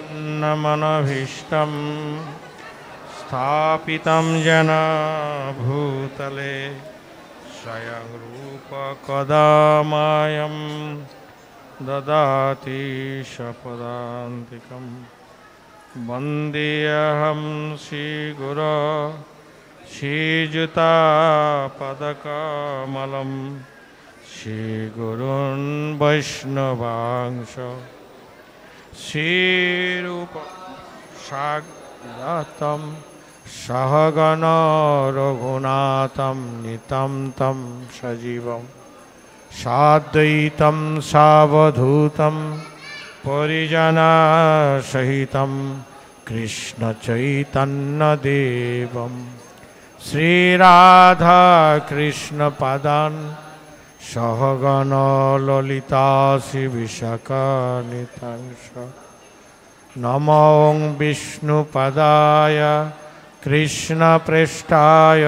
प्रसन्नमनभीष्टं स्थापितं येन भूतले स्वयं रूप कदा मायं ददाति शपदान्तिकं वन्देऽहं श्रीगुरो श्रीयुतापदकमलं श्रीगुरुन् वैष्णवांश श्रीरूप साग्रतं सहगण रघुनाथं नितं तं सजीवं साद्वैतं सावधूतं परिजनसहितं कृष्णचैतन्यदेवं श्रीराधा कृष्णपदान् सहगण ललिता श्रीविशाखान्वितांश नमो विष्णुपदाय कृष्णप्रेष्ठाय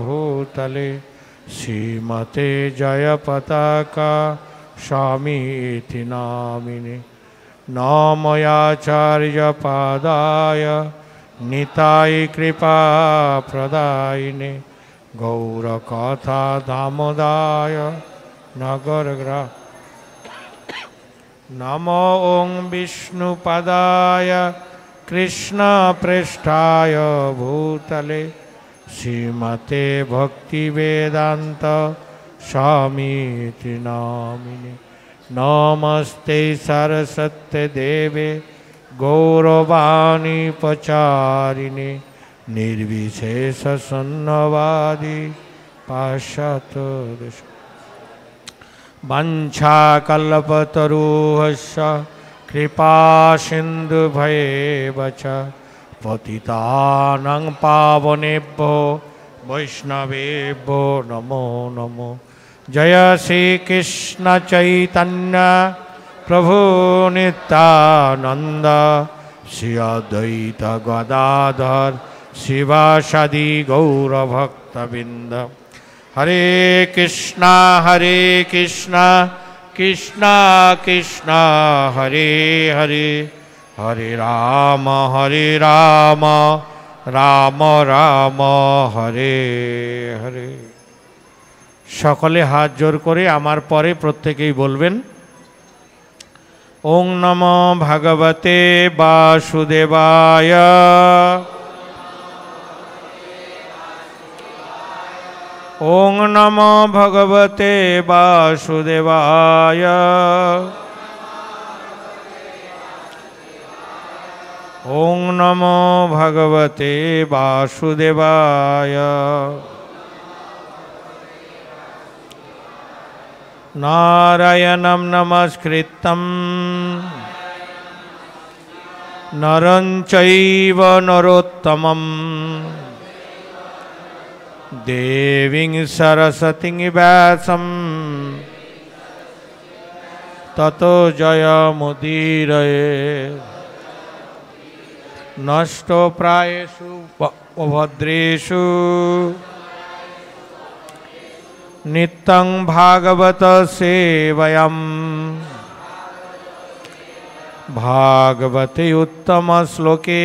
भूतले श्रीमते जयपताका स्वामीति नामिने नमयाचार्यपादाय निताय कृपाप्रदायिने गौरकथा दामोदाय नगरग्रा नमो विष्णुपदाय कृष्णप्रेष्ठाय भूतले श्रीमते भक्तिवेदान्त स्वामीति नामिने नमस्ते सरस्वती देवे गौरवाणी प्रचारिणे निर्विशेष शून्यवादी पाश्चात्य वंशाकल्पतरुश्च कृपा सिन्धुभैव च पतितानां पावनेभ्यो वैष्णवेभ्यो नमो नमो जय श्री कृष्ण चैतन्य प्रभु नित्यानंद श्री अद्वैत गदाधर शिवासादि गौरभक्तबिंद हरे कृष्णा कृष्णा कृष्णा हरे हरे हरे राम राम राम हरे हरे सकले हाथ जोर करे आमार परे प्रत्येकेई बोलबेन ओं नमो भगवते वासुदेवाय ओं नमो भगवते वासुदेवाय ओं नमो भगवते वासुदेवाय नारायणं नमस्कृतं नरं चैव नरोत्तमं देवीं सरस्वतीं व्यासं ततो जयमुदीरये नष्टो प्रायेषु भद्रेषु नित्यं भागवत सेवयं भागवते उत्तम श्लोके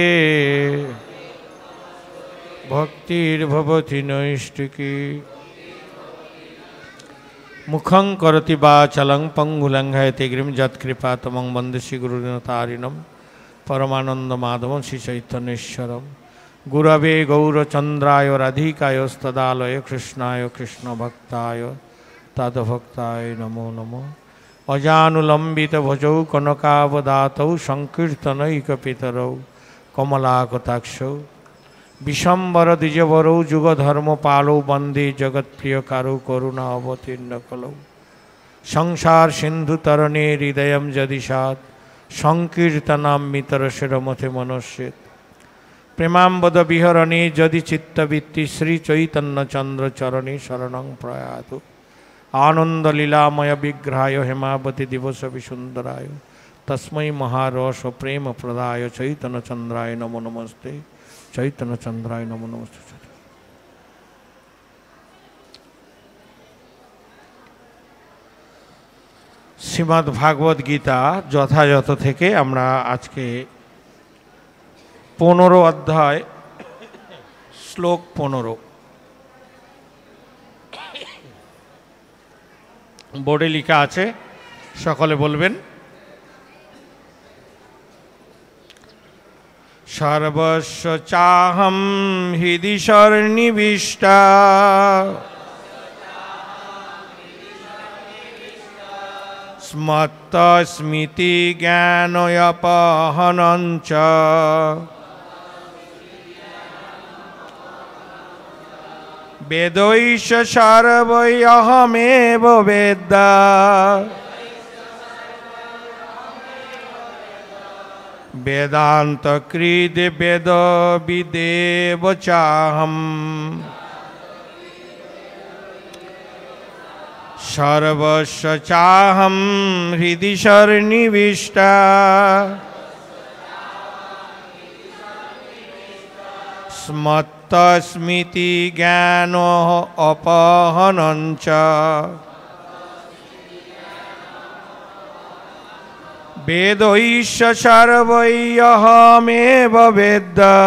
भक्तिर्भवति नैष्टिकी मुखं करोति वाचालं पंगुलंघयते गिरिं यत्कृपातमं वन्दे श्रीगुरुदिनतारिणं परमानन्दमाधवं श्रीचैतन्येश्वरं गुरवे गौरचंद्राय राधिकायस्तदालय कृष्णाय कृष्णभक्ताय तद्भक्ताय नमो नमो अजानुलंबित भुजौ कनकावदातौ संकीर्तनैकपितरौ कमलाकटाक्षौ विशंबर द्विजवरौ जुगधर्मपालौ वंदे जगत्प्रियकारौ करुणा अवतीर्ण कलौ संसार सिंधु तरणे हृदय जदिशात् संकीर्तनामृतरशिरमथे मनस्येत् प्रेमांबद विहरणे जदि चित्तवृत्ति श्री चैतन्य चंद्र चरणे शरणं प्रयातु आनंद लीलामय विग्रहाय हेमावती दिवस विसुंदराय तस्मै महारस प्रेम प्रदाय चैतन्य चंद्राय नमो नमस्ते चैतन्य चंद्राय नमो नमस्ते। श्रीमद् भागवत गीता যথাযথ থেকে আমরা আজকে 15 অধ্যায় শ্লোক 15। বোর্ডে লেখা আছে, সকলে বলবেন। সর্বস্ব চাহম হৃদি সন্নিবিষ্টা স্মত্ত স্মৃতি জ্ঞানয়পহনঞ্চ বেদৈষ সর্বৈহমেব বেদ্যা বেদান্ত কৃদ বেদ বিদেব চাহম সর্বস্ব চাহম হৃদি সন্নিবিষ্টা স্মত্ত স্মৃতি জ্ঞান অপহনঞ্চ বেদৈষ সর্বৈহমেব বেদ্যা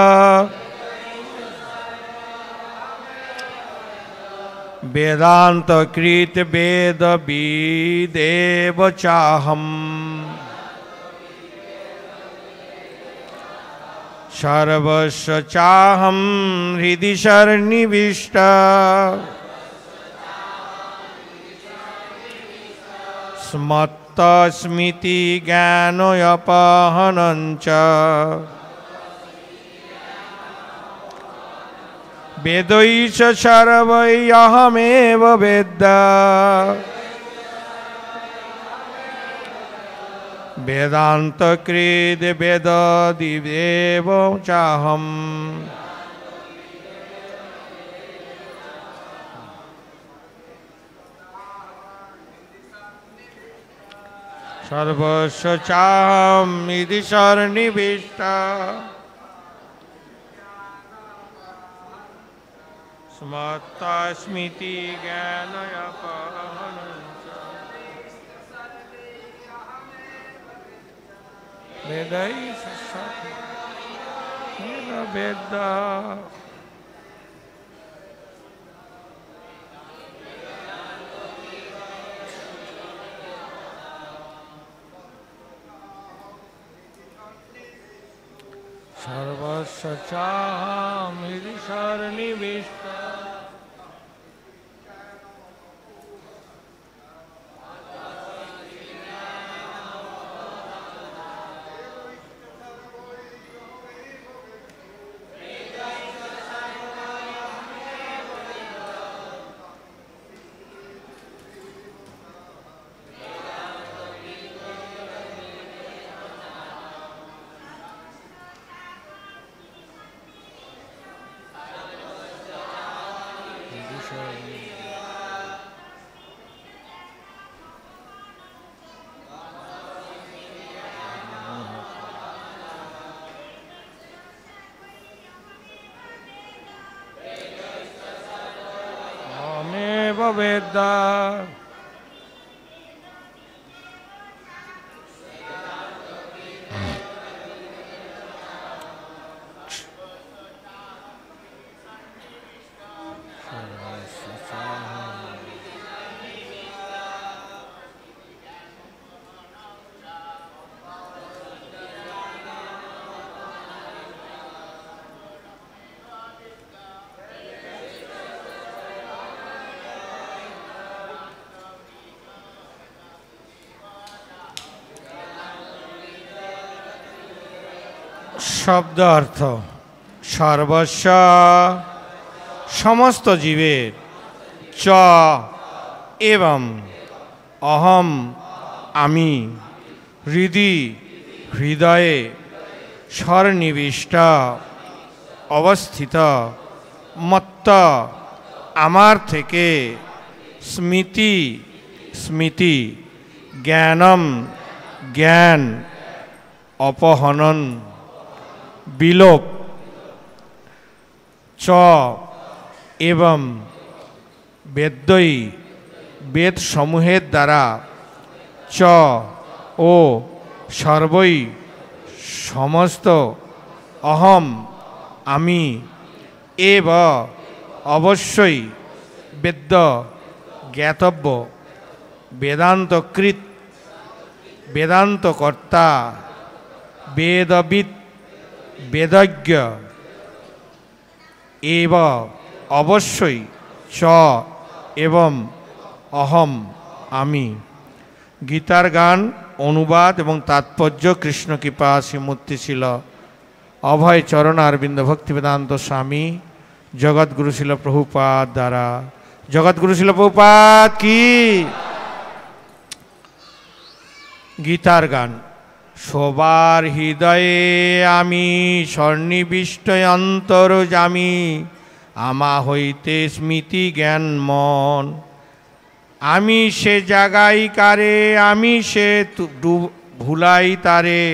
বেদান্ত কৃত বেদ বিদেব চাহম সর্বস্ব চাহম হৃদি সন্নিবিষ্টা স্মত্ত স্মৃতি জ্ঞানয়পহনঞ্চ বেদৈষ সর্বৈহমেব বেদ্যা বেদান্ত কৃদ বেদ দিবেব চাহম সর্বস্ব চাহম হৃদি সন্নিবিষ্টা স্মত্ত স্মৃতি জ্ঞানয়পহনঞ্চ বেদৈষ বেদ্যা সর্বস্ব চাহম হৃদি সন্নিবিষ্টা বেদ্যা শব্দ অর্থ সর্বস্ব সমস্ত জীবের চ এবং অহম আমি হৃদি হৃদয়ে সন্নিবিষ্ট অবস্থিত মত্ত আমার থেকে স্মৃতি স্মৃতি জ্ঞানম জ্ঞান অপহনন বিলোপ চ এবং বেদ্যই বেদ সমূহের দ্বারা চ ও সর্বই সমস্ত অহম আমি, এব অবশ্যই, বেদ্য জ্ঞাতব্য, বেদান্তকৃত বেদান্তকর্তা, বেদবিদ বেদজ্ঞ, এব অবশ্যই, চ এবং অহম আমি। গীতার গান অনুবাদ এবং তাৎপর্য কৃষ্ণকৃপা শ্রীমূর্তি ছিল অভয় চরণ অরবিন্দ ভক্তিবেদান্ত স্বামী জগৎগুরু শিল প্রভুপাদ দ্বারা। জগৎগুরু শিল প্রভুপাদ কি। গীতার গান। সবার হৃদয়ে আমি সন্নিবিষ্ট অন্তর্যামী, আমা হইতে স্মৃতি জ্ঞান মন, আমি সে জাগাই কারে, আমি সে ভুলাই তারে,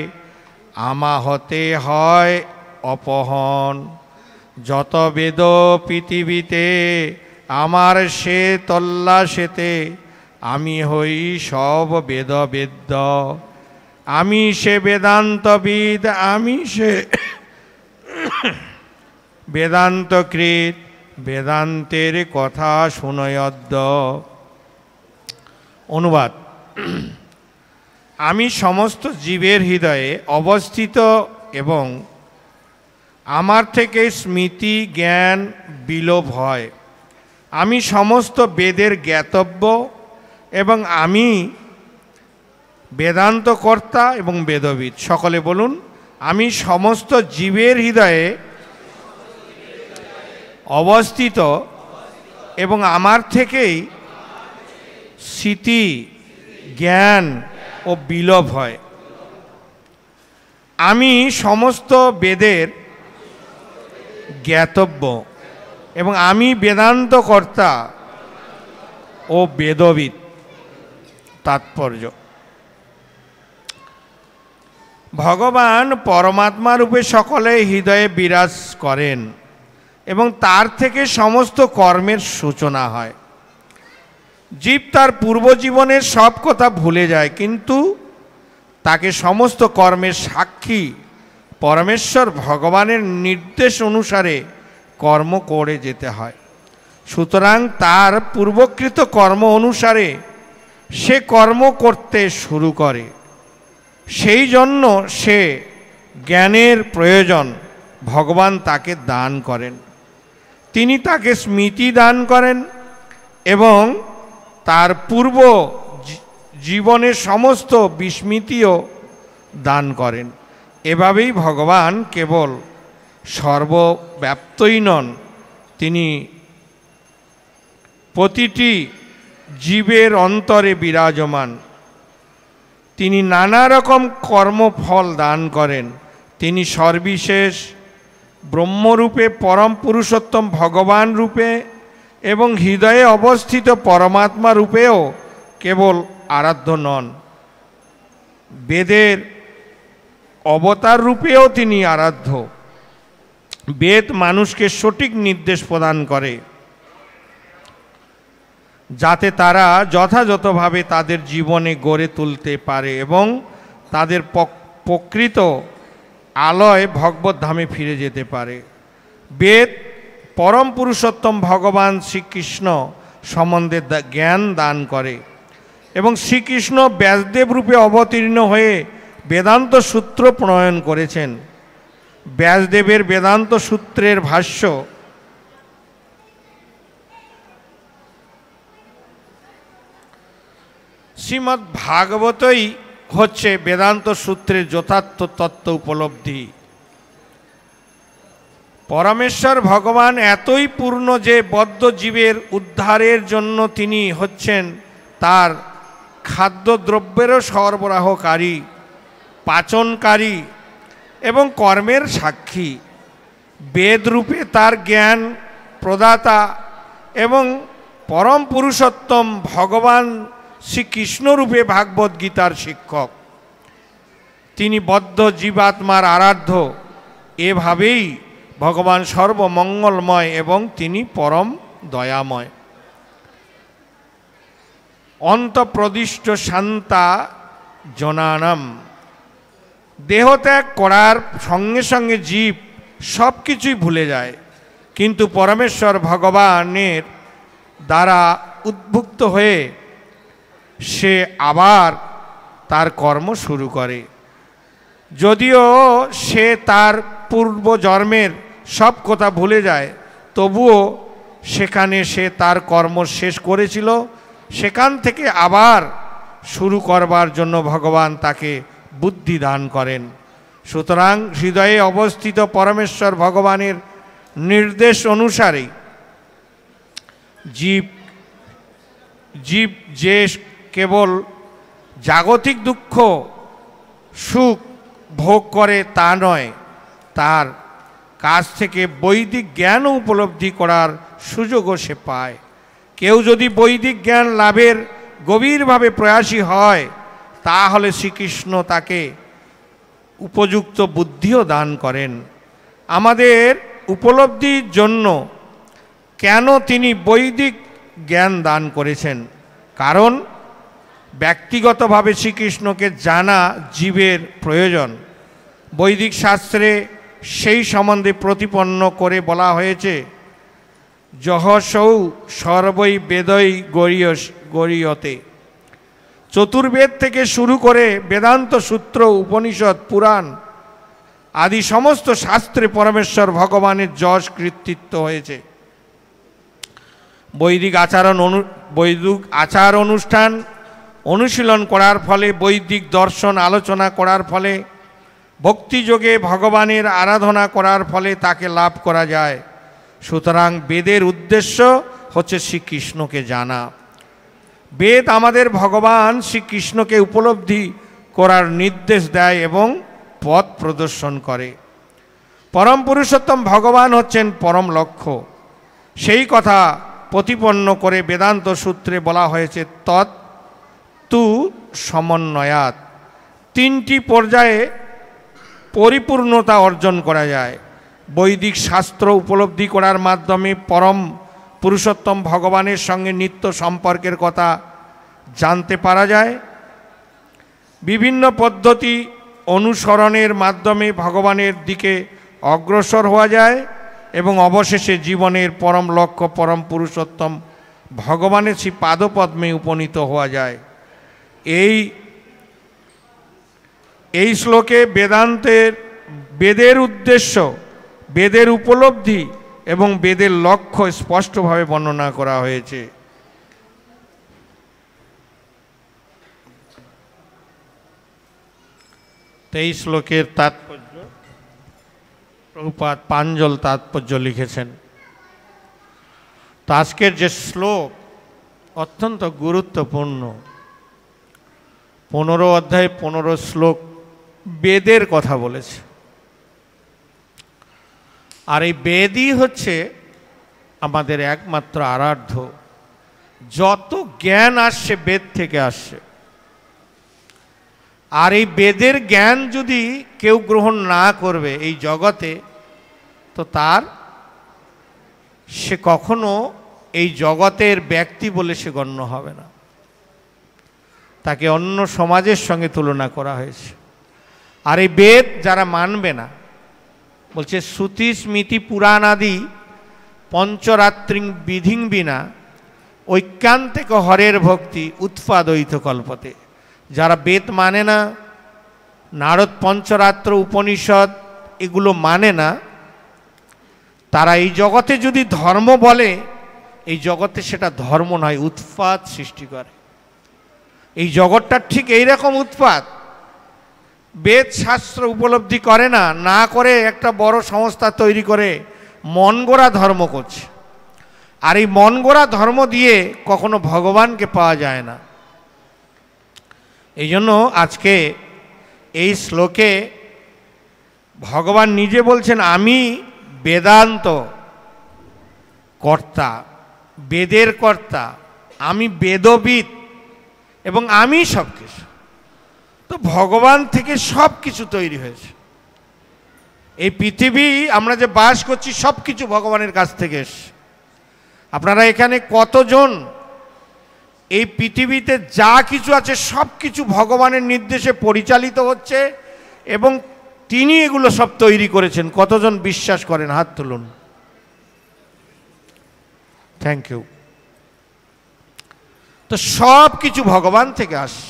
আমা হতে হয় অপহন। যত বেদ পৃথিবীতে আমার সে তল্লাশেতে, আমি হই সব বেদ বেদ্য, আমি সে বেদান্তবিদ, আমি সে বেদান্তকৃত, বেদান্তের কথা শুনয়দ্য। অনুবাদ। আমি সমস্ত জীবের হৃদয়ে অবস্থিত এবং আমার থেকে স্মৃতি জ্ঞান বিলোপ হয়। আমি সমস্ত বেদের জ্ঞাতব্য এবং আমি বেদান্তকর্তা এবং বেদবিদ। সকলে বলুন, আমি সমস্ত জীবের হৃদয়ে অবস্থিত এবং আমার থেকেই স্মৃতি জ্ঞান ও বিলোপ হয়। আমি সমস্ত বেদের জ্ঞাতব্য এবং আমি বেদান্তকর্তা ও বেদবিদ। তাৎপর্য। ভগবান পরমাত্মা রূপে সকলে হৃদয়ে বিরাজ করেন এবং তার থেকে সমস্ত কর্মের সূচনা হয়। জীব তার পূর্বজীবনের সব কথা ভুলে যায়, কিন্তু তাকে সমস্ত কর্মের সাক্ষী পরমেশ্বর ভগবানের নির্দেশ অনুসারে কর্ম করে যেতে হয়। সুতরাং তার পূর্বকৃত কর্ম অনুসারে সে কর্ম করতে শুরু করে। সেই জন্য সে জ্ঞানের প্রয়োজন ভগবান তাকে দান করেন। তিনি তাকে স্মৃতি দান করেন এবং তার পূর্ব জীবনের সমস্ত বিস্মৃতিও দান করেন। এভাবেই ভগবান কেবল সর্বব্যাপ্তই নন, তিনি প্রতিটি জীবের অন্তরে বিরাজমান। তিনি নানা রকম কর্মফল দান করেন। তিনি সর্ববিশেষ ব্রহ্মরূপে, পরম পুরুষোত্তম ভগবান রূপে এবং হৃদয়ে অবস্থিত পরমাত্মা রূপেও কেবল আরাধ্য নন, বেদের অবতার রূপেও তিনি আরাধ্য। বেদ মানুষকে সঠিক নির্দেশ প্রদান করে যাতে তারা যথাযথভাবে তাদের জীবনে গড়ে তুলতে পারে এবং তাদের প্রকৃত আলয় ভগবত ধামে ফিরে যেতে পারে। বেদ পরম পুরুষোত্তম ভগবান শ্রীকৃষ্ণ সম্বন্ধে জ্ঞান দান করে এবং শ্রীকৃষ্ণ ব্যাসদেব রূপে অবতীর্ণ হয়ে বেদান্ত সূত্র প্রণয়ন করেছেন। ব্যাসদেবের বেদান্ত সূত্রের ভাষ্য শ্রীমদ্ ভাগবতই হচ্ছে বেদান্ত সূত্রের যথার্থ তত্ত্ব উপলব্ধি। পরমেশ্বর ভগবান এতই পূর্ণ যে বদ্ধ জীবের উদ্ধারের জন্য তিনি হচ্ছেন তার খাদ্যদ্রব্যেরও সরবরাহকারী, পাচনকারী এবং কর্মের সাক্ষী। বেদরূপে তার জ্ঞান প্রদাতা এবং পরম পুরুষোত্তম ভগবান শ্রীকৃষ্ণরূপে ভাগবত গীতার শিক্ষক। তিনি বদ্ধ জীবাত্মার আরাধ্য। এভাবেই ভগবান সর্বমঙ্গলময় এবং তিনি পরম দয়াময়। অন্তঃপ্রদিষ্ট শান্তা জনানাম দেহত্যাগ করার সঙ্গে সঙ্গে জীব সব কিছুই ভুলে যায়, কিন্তু পরমেশ্বর ভগবানের দ্বারা উদ্বুদ্ধ হয়ে সে আবার তার কর্ম শুরু করে। যদিও সে তার পূর্বজন্মের সব কথা ভুলে যায়, তবুও সেখানে সে তার কর্ম শেষ করেছিল, সেখান থেকে আবার শুরু করবার জন্য ভগবান তাকে বুদ্ধি দান করেন। সুতরাং হৃদয়ে অবস্থিত পরমেশ্বর ভগবানের নির্দেশ অনুসারে জীব যে কেবল জাগতিক দুঃখ সুখ ভোগ করে তা নয়, তার কাছ থেকে বৈদিক জ্ঞান উপলব্ধি করার সুযোগও সে পায়। কেউ যদি বৈদিক জ্ঞান লাভের গভীরভাবে প্রয়াসী হয়, তাহলে শ্রীকৃষ্ণ তাকে উপযুক্ত বুদ্ধিও দান করেন। আমাদের উপলব্ধির জন্য কেন তিনি বৈদিক জ্ঞান দান করেছেন? কারণ ব্যক্তিগতভাবে শ্রীকৃষ্ণকে জানা জীবের প্রয়োজন। বৈদিক শাস্ত্রে সেই সম্বন্ধে প্রতিপন্ন করে বলা হয়েছে, যহসৌ সর্বৈ বেদৈ গরীয়তে। চতুর্বেদ থেকে শুরু করে বেদান্ত সূত্র, উপনিষদ, পুরাণ আদি সমস্ত শাস্ত্রে পরমেশ্বর ভগবানের যশ কৃতিত্ব হয়েছে। বৈদিক আচার অনুষ্ঠান অনুশীলন করার ফলে, বৈদিক দর্শন আলোচনা করার ফলে, ভক্তিযোগে ভগবানের আরাধনা করার ফলে তাকে লাভ করা যায়। সুতরাং বেদের উদ্দেশ্য হচ্ছে শ্রীকৃষ্ণকে জানা। বেদ আমাদের ভগবান শ্রীকৃষ্ণকে উপলব্ধি করার নির্দেশ দেয় এবং পথ প্রদর্শন করে। পরম পুরুষোত্তম ভগবান হচ্ছেন পরম লক্ষ্য। সেই কথা প্রতিপন্ন করে বেদান্ত সূত্রে বলা হয়েছে, তৎতু সমন্বয়াৎ। তিনটি পর্যায়ে পরিপূর্ণতা অর্জন করা যায়। বৈদিক শাস্ত্র উপলব্ধি করার মাধ্যমে পরম পুরুষোত্তম ভগবানের সঙ্গে নিত্য সম্পর্কের কথা জানতে পারা যায়। বিভিন্ন পদ্ধতি অনুসরণের মাধ্যমে ভগবানের দিকে অগ্রসর হওয়া যায় এবং অবশেষে জীবনের পরম লক্ষ্য পরম পুরুষোত্তম ভগবানের সেই পাদপদ্মে উপনীত হওয়া যায়। এই শ্লোকে বেদের উদ্দেশ্য, বেদের উপলব্ধি এবং বেদের লক্ষ্য স্পষ্টভাবে বর্ণনা করা হয়েছে। এই শ্লোকের তাৎপর্য প্রভুপাদ পাঞ্জল তাৎপর্য লিখেছেন। তো আজকের যে শ্লোক অত্যন্ত গুরুত্বপূর্ণ। 15 অধ্যায় 15 শ্লোক বেদের কথা বলেছে। আর এই বেদই হচ্ছে আমাদের একমাত্র আরাধ্য। যত জ্ঞান আসছে বেদ থেকে আসছে। আর এই বেদের জ্ঞান যদি কেউ গ্রহণ না করবে এই জগতে, তো সে কখনো এই জগতের ব্যক্তি বলে সে গণ্য হবে না। তাকে অন্য সমাজের সঙ্গে তুলনা করা হয়েছে। আর এই বেদ যারা মানবে না, বলছে শ্রুতি স্মৃতি পুরাণ আদি পঞ্চরাত্রি বিধিং বিনা ঐক্যান্তিক হরের ভক্তি উৎপাদয়িত কল্পতে। যারা বেদ মানে না, নারদ পঞ্চরাত্র উপনিষদ এগুলো মানে না, তারা এই জগতে যদি ধর্ম বলে, এই জগতে সেটা ধর্ম নয়, উৎপাত সৃষ্টি করে। এই জগৎটা ঠিক এইরকম উৎপাত। বেদ শাস্ত্র উপলব্ধি করে না, না করে একটা বড় সংস্থা তৈরি করে মন গড়া ধর্ম করছে। আর এই মন গড়া ধর্ম দিয়ে কখনো ভগবানকে পাওয়া যায় না। এই জন্য আজকে এই শ্লোকে ভগবান নিজে বলছেন, আমি বেদান্ত কর্তা, বেদের কর্তা, আমি বেদবিদ এবং আমি সব কিছু। তো ভগবান থেকে সব কিছু তৈরি হয়েছে। এই পৃথিবী আমরা যে বাস করছি সব কিছু ভগবানের কাছ থেকে এসছে। আপনারা এখানে কতজন এই পৃথিবীতে যা কিছু আছে সব কিছু ভগবানের নির্দেশে পরিচালিত হচ্ছে এবং তিনি এগুলো সব তৈরি করেছেন। কতজন বিশ্বাস করেন? হাত তুলুন। Thank you. তো সব কিছু ভগবান থেকে আসে,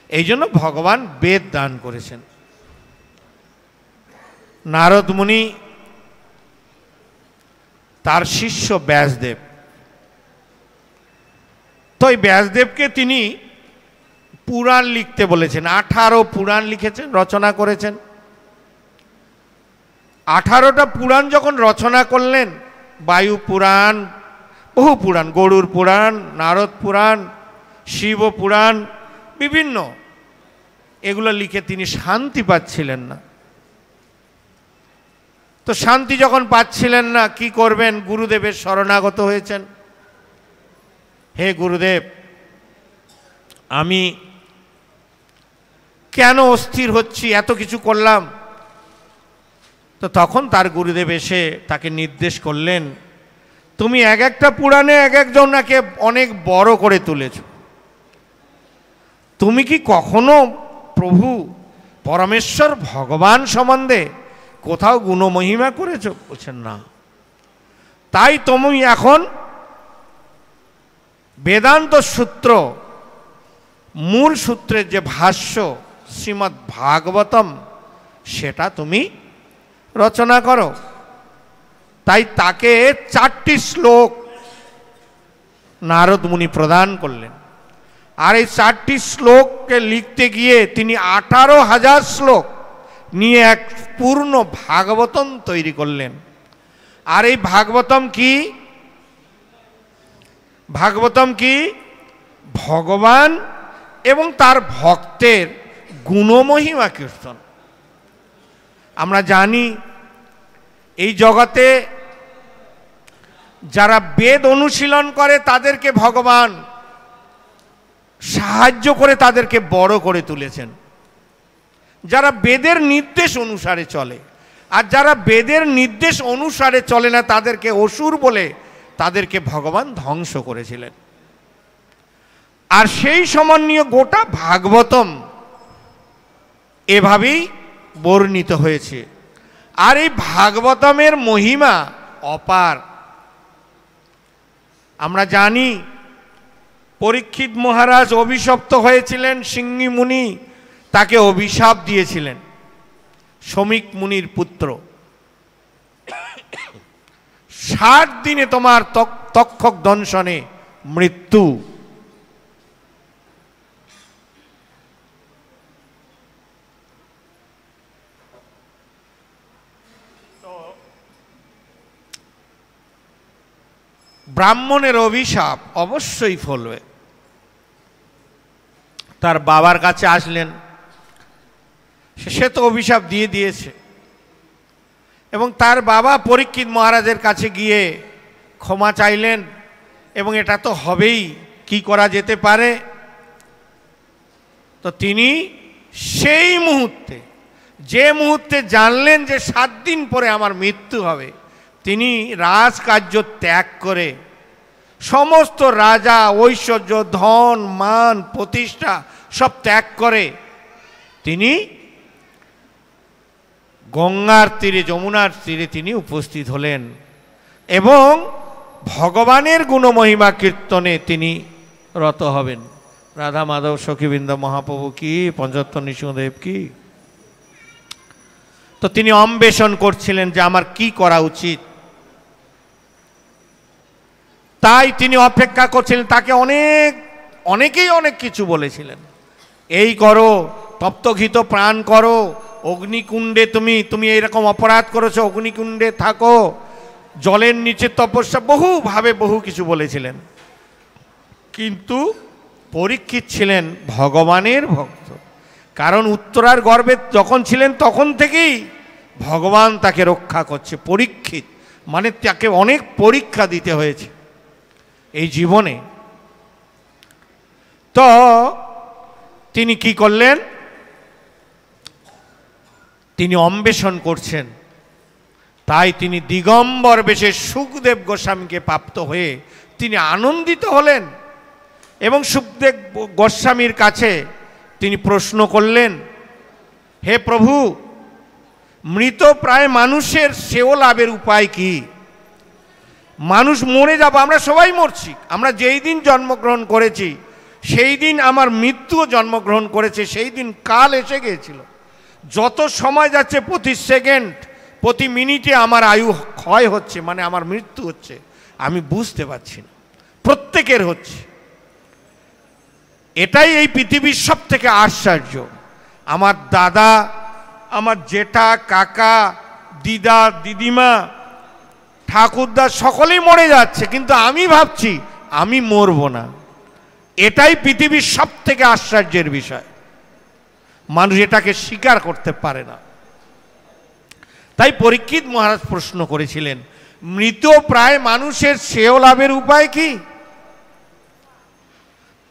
এই জন্য ভগবান বেদ দান করেছেন। নারদ মুনি তার শিষ্য ব্যাসদেব, তো এই ব্যাসদেবকে তিনি পুরাণ লিখতে বলেছেন। 18 পুরাণ লিখেছেন, রচনা করেছেন। 18টা পুরাণ যখন রচনা করলেন, বায়ু পুরাণ, বহু পুরাণ, গরুড় পুরাণ, নারদ পুরাণ, শিব পুরাণ, বিভিন্ন, এগুলো লিখে তিনি শান্তি পাচ্ছিলেন না। তো শান্তি যখন পাচ্ছিলেন না, কি করবেন? গুরুদেবের শরণাগত হয়েছেন। হে গুরুদেব, আমি কেন অস্থির হচ্ছি, এত কিছু করলাম। তো তখন তার গুরুদেব এসে তাকে নির্দেশ করলেন, তুমি এক একটা পুরাণে এক একজনকে অনেক বড় করে তুলেছ, তুমি কি কখনো প্রভু পরমেশ্বর ভগবান সম্বন্ধে কোথাও গুণমহিমা করেছ? বলছেন না। তাই তুমি এখন বেদান্ত সূত্র, মূল সূত্রের যে ভাষ্য শ্রীমদ্ ভাগবতম, সেটা তুমি রচনা করো। তাই তাকে 4টি শ্লোক নারদ মুনি প্রদান করলেন। আর এই 4টি শ্লোককে লিখতে গিয়ে তিনি 18,000 শ্লোক নিয়ে এক পূর্ণ ভাগবতম তৈরি করলেন। আর এই ভাগবতম কি? ভাগবতম কি? ভগবান এবং তার ভক্তের গুণমহিমা কীর্তন। আমরা জানি এই জগতে যারা বেদ অনুশীলন করে তাদেরকে ভগবান সাহায্য করে, তাদেরকে বড় করে তুলেছেন। যারা বেদের নির্দেশ অনুসারে চলে, আর যারা বেদের নির্দেশ অনুসারে চলে না, তাদেরকে অসুর বলে তাদেরকে ভগবান ধ্বংস করেছিলেন। আর সেই সমন্বয় গোটা ভাগবতম এভাবেই বর্ণিত হয়েছে। আর এই ভাগবতমের মহিমা অপার। আমরা জানি পরীক্ষিত মহারাজ অভিশপ্ত হয়েছিলেন, সিংহী মুনি তাকে অভিশাপ দিয়েছিলেন, শমিক মুনির পুত্র। 60 দিনে তোমার তক্ষক দংশনে মৃত্যু। ব্রাহ্মণের অভিশাপ অবশ্যই ফলবে। তার বাবার কাছে আসলেন, সে তো অভিশাপ দিয়ে দিয়েছে, এবং তার বাবা পরীক্ষিত মহারাজের কাছে গিয়ে ক্ষমা চাইলেন, এবং এটা তো হবেই, কি করা যেতে পারে। তো তিনি সেই মুহূর্তে, যে মুহূর্তে জানলেন যে 7 দিন পরে আমার মৃত্যু হবে, তিনি রাজকার্য ত্যাগ করে, সমস্ত রাজা ঐশ্বর্য, ধন, মান, প্রতিষ্ঠা সব ত্যাগ করে তিনি গঙ্গার তীরে, যমুনার তীরে তিনি উপস্থিত হলেন, এবং ভগবানের গুণমহিমা কীর্তনে তিনি রত হবেন। রাধা মাধব সখীবৃন্দ মহাপ্রভু কি, পঞ্চতত্ত্ব নৃসিংহদেব কি। তো তিনি অন্বেষণ করছিলেন যে আমার কি করা উচিত। তাই তিনি অপেক্ষা করছিলেন। তাকে অনেকেই অনেক কিছু বলেছিলেন, এই করো, তপ্তঘিত প্রাণ করো, অগ্নিকুণ্ডে তুমি এইরকম অপরাধ করেছো, অগ্নিকুণ্ডে থাকো, জলের নিচে তপস্যা, বহুভাবে বহু কিছু বলেছিলেন। কিন্তু পরীক্ষিত ছিলেন ভগবানের ভক্ত, কারণ উত্তরার গর্ভে যখন ছিলেন তখন থেকেই ভগবান তাকে রক্ষা করছে। পরীক্ষিত মানে তাকে অনেক পরীক্ষা দিতে হয়েছে এই জীবনে। তো তিনি কি করলেন? তিনি অন্বেষণ করছেন। তাই তিনি দিগম্বর বেশে সুখদেব গোস্বামীকে প্রাপ্ত হয়ে তিনি আনন্দিত হলেন, এবং সুখদেব গোস্বামীর কাছে তিনি প্রশ্ন করলেন হে প্রভু, মৃত প্রায় মানুষের সেও লাভের উপায় কি? মানুষ মরে যাব, আমরা সবাই মরছি। আমরা যেই দিন জন্মগ্রহণ করেছি সেই দিন আমার মৃত্যুও জন্মগ্রহণ করেছে, সেই দিন কাল এসে গিয়েছিল। যত সময় যাচ্ছে প্রতি সেকেন্ড প্রতি মিনিটে আমার আয়ু ক্ষয় হচ্ছে, মানে আমার মৃত্যু হচ্ছে, আমি বুঝতে পারছি না, প্রত্যেকের হচ্ছে। এটাই এই পৃথিবীর সব থেকে আশ্চর্য। আমার দাদা, আমার জেঠা, কাকা, দিদা, দিদিমা, ঠাকুরদা সকলেই মরে যাচ্ছে, কিন্তু আমি ভাবছি আমি মরব না। এটাই পৃথিবীর সব থেকে আশ্চর্যের বিষয়। মানুষ এটাকে স্বীকার করতে পারে না। তাই পরীক্ষিত মহারাজ প্রশ্ন করেছিলেন, মৃত প্রায় মানুষের শ্রেয় লাভের উপায় কি?